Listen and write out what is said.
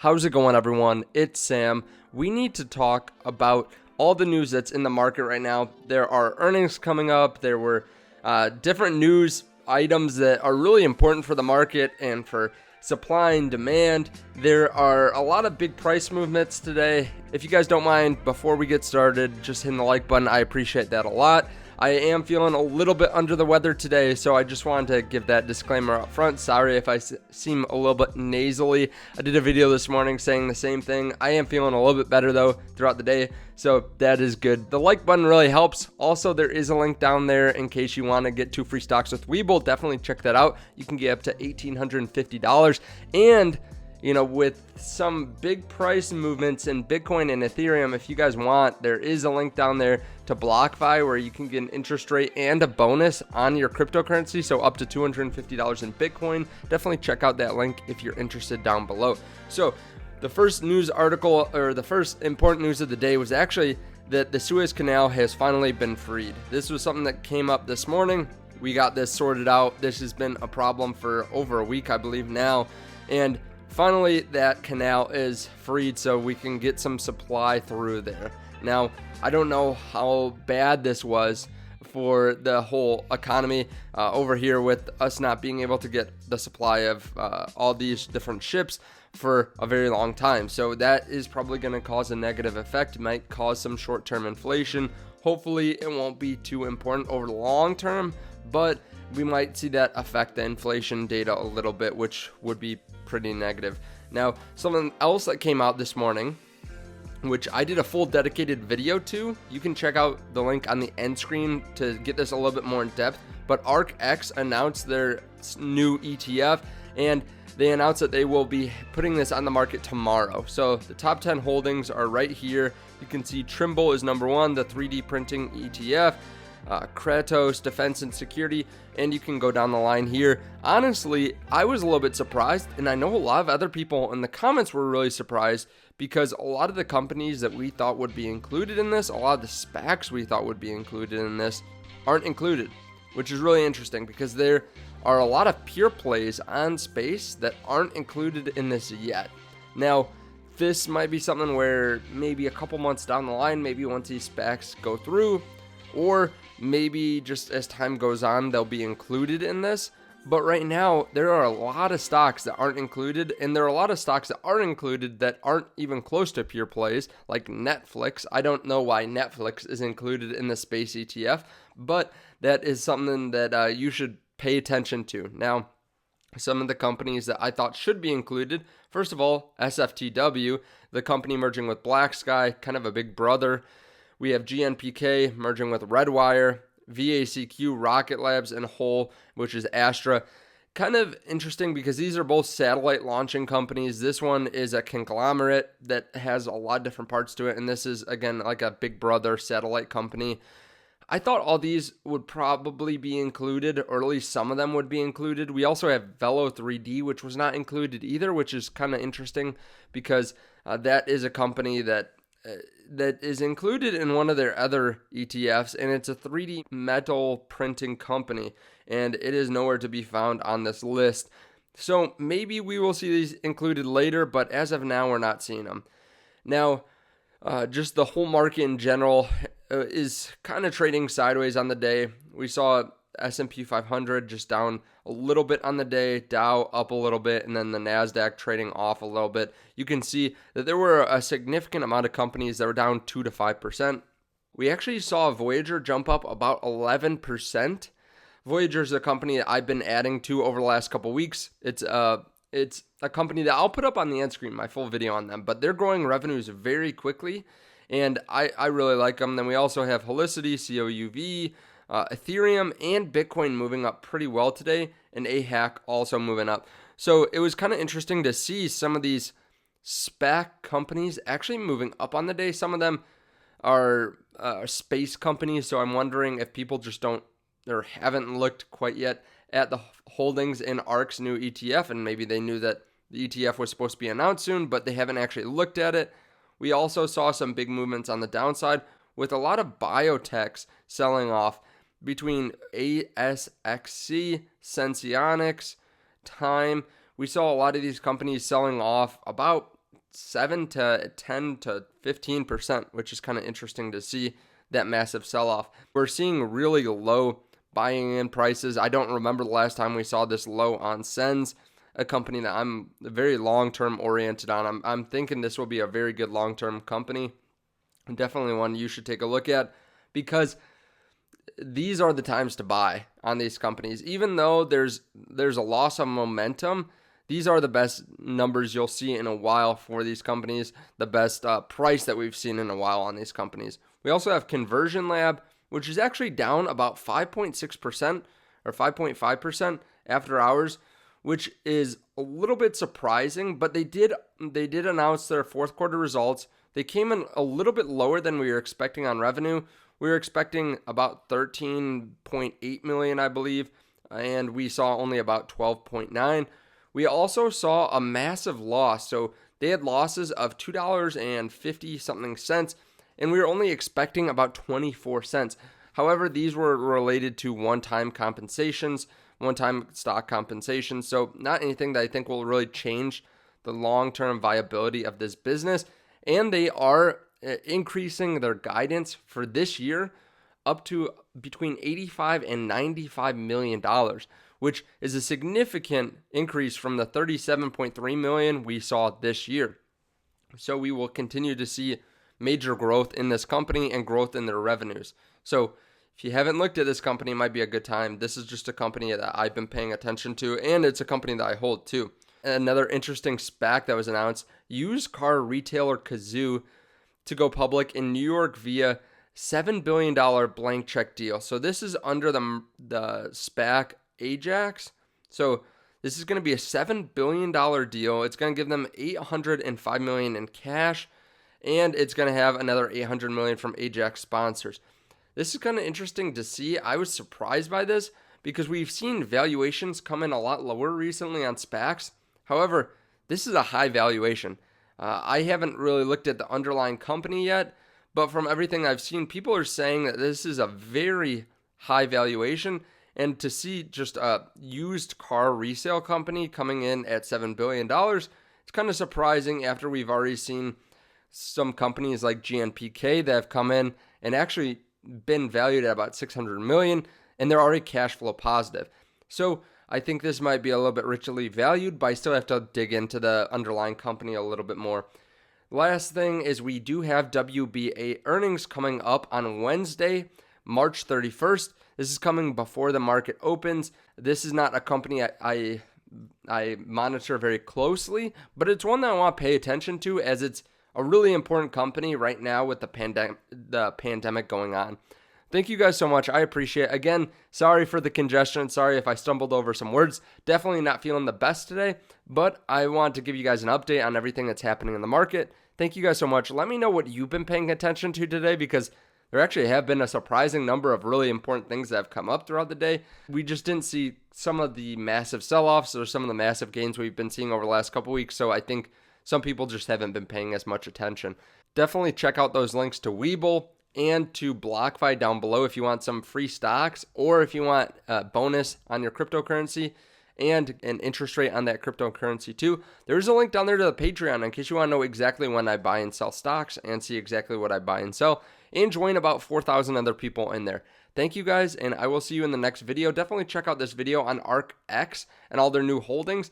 How's it going, everyone? It's Sam. We need to talk about all the news that's in the market right now. There are earnings coming up. There were different news items that are really important for the market and for supply and demand. There are a lot of big price movements today. If you guys don't mind, before we get started, just hitting the like button. I appreciate that a lot. I am feeling a little bit under the weather today, so I just wanted to give that disclaimer up front. Sorry if I seem a little bit nasally. I did a video this morning saying the same thing. I am feeling a little bit better, though, throughout the day, so that is good. The like button really helps. Also, there is a link down there in case you want to get 2 free stocks with WeBull. Definitely check that out. You can get up to $1,850. And with some big price movements in Bitcoin and Ethereum, if you guys want, there is a link down there to BlockFi where you can get an interest rate and a bonus on your cryptocurrency, so up to $250 in Bitcoin. Definitely check out that link if you're interested down below. So the first news article, or the first important news of the day, was actually that the Suez Canal has finally been freed. This was something that came up this morning. We got this sorted out. This has been a problem for over a week, I believe now, and finally, that canal is freed so we can get some supply through there. Now, I don't know how bad this was for the whole economy over here with us not being able to get the supply of all these different ships for a very long time. So that is probably going to cause a negative effect. It might cause some short-term inflation. Hopefully, it won't be too important over the long term, but we might see that affect the inflation data a little bit, which would be pretty negative. Now, something else that came out this morning, which I did a full dedicated video to, you can check out the link on the end screen to get this a little bit more in depth, but ARKX announced their new ETF, and they announced that they will be putting this on the market tomorrow. So the top 10 holdings are right here. You can see Trimble is number 1, the 3D printing ETF, Kratos, defense and security, and you can go down the line here. Honestly, I was a little bit surprised, and I know a lot of other people in the comments were really surprised because a lot of the companies that we thought would be included in this, a lot of the SPACs we thought would be included in this, aren't included, which is really interesting because there are a lot of pure plays on space that aren't included in this yet. Now, this might be something where maybe a couple months down the line, maybe once these SPACs go through, or maybe just as time goes on, they'll be included in this. But right now, there are a lot of stocks that aren't included, and there are a lot of stocks that are included that aren't even close to pure plays, like Netflix. I don't know why Netflix is included in the space ETF, but that is something that you should pay attention to. Now, some of the companies that I thought should be included, first of all, SFTW, the company merging with BlackSky, kind of a big brother. We have GNPK merging with Redwire, VACQ, Rocket Labs, and Whole, which is Astra. Kind of interesting because these are both satellite launching companies. This one is a conglomerate that has a lot of different parts to it, and this is, again, like a big brother satellite company. I thought all these would probably be included, or at least some of them would be included. We also have Velo 3D, which was not included either, which is kind of interesting because that is a company that is included in one of their other ETFs, and it's a 3D metal printing company, and it is nowhere to be found on this list. So maybe we will see these included later, but as of now, we're not seeing them. Now, just the whole market in general is kind of trading sideways on the day. We saw S&P 500 just down a little bit on the day, Dow up a little bit, and then the NASDAQ trading off a little bit. You can see that there were a significant amount of companies that were down 2 to 5%. We actually saw Voyager jump up about 11%. Voyager is a company that I've been adding to over the last couple weeks. It's a company that I'll put up on the end screen, my full video on them, but they're growing revenues very quickly, and I really like them. Then we also have Helicity, COUV, Ethereum, and Bitcoin moving up pretty well today, and AHAC also moving up. So it was kind of interesting to see some of these SPAC companies actually moving up on the day. Some of them are space companies, so I'm wondering if people just don't or haven't looked quite yet at the holdings in ARK's new ETF, and maybe they knew that the ETF was supposed to be announced soon, but they haven't actually looked at it. We also saw some big movements on the downside with a lot of biotechs selling off between ASXC, Senseonics, Time. We saw a lot of these companies selling off about 7 to 10 to 15%, which is kind of interesting to see that massive sell-off. We're seeing really low buying in prices. I don't remember the last time we saw this low on Sens, a company that I'm very long-term oriented on. I'm thinking this will be a very good long-term company. Definitely one you should take a look at, because these are the times to buy on these companies. Even though there's a loss of momentum, these are the best numbers you'll see in a while for these companies, the best price that we've seen in a while on these companies. We also have Conversion Lab, which is actually down about 5.6% or 5.5% after hours, which is a little bit surprising, but they did announce their fourth quarter results. They came in a little bit lower than we were expecting on revenue. We were expecting about 13.8 million, I believe, and we saw only about 12.9. We also saw a massive loss. So they had losses of $2.50 something cents, and we were only expecting about 24 cents. However, these were related to one-time compensations, one-time stock compensations. So not anything that I think will really change the long-term viability of this business. And they are increasing their guidance for this year up to between $85 and $95 million, which is a significant increase from the $37.3 million we saw this year. So we will continue to see major growth in this company and growth in their revenues. So if you haven't looked at this company, it might be a good time. This is just a company that I've been paying attention to, and it's a company that I hold too. Another interesting SPAC that was announced, used car retailer Kazoo to go public in New York via $7 billion blank check deal. So this is under the SPAC Ajax. So this is going to be a $7 billion deal. It's going to give them $805 million in cash, and it's going to have another $800 million from Ajax sponsors. This is kind of interesting to see. I was surprised by this because we've seen valuations come in a lot lower recently on SPACs. However, this is a high valuation. I haven't really looked at the underlying company yet, but from everything I've seen, people are saying that this is a very high valuation. And to see just a used car resale company coming in at $7 billion, it's kind of surprising after we've already seen some companies like GNPK that have come in and actually been valued at about $600 million, and they're already cash flow positive. So I think this might be a little bit richly valued, but I still have to dig into the underlying company a little bit more. Last thing is we do have WBA earnings coming up on Wednesday, March 31st. This is coming before the market opens. This is not a company I monitor very closely, but it's one that I want to pay attention to as it's a really important company right now with the pandemic going on. Thank you guys so much. I appreciate it. Again, sorry for the congestion. Sorry if I stumbled over some words. Definitely not feeling the best today, but I want to give you guys an update on everything that's happening in the market. Thank you guys so much. Let me know what you've been paying attention to today, because there actually have been a surprising number of really important things that have come up throughout the day. We just didn't see some of the massive sell-offs or some of the massive gains we've been seeing over the last couple weeks, so I think some people just haven't been paying as much attention. Definitely check out those links to WeBull and to BlockFi down below if you want some free stocks, or if you want a bonus on your cryptocurrency and an interest rate on that cryptocurrency too. There's a link down there to the Patreon in case you want to know exactly when I buy and sell stocks and see exactly what I buy and sell, and join about 4,000 other people in there. Thank you guys, and I will see you in the next video. Definitely check out this video on ARKX and all their new holdings.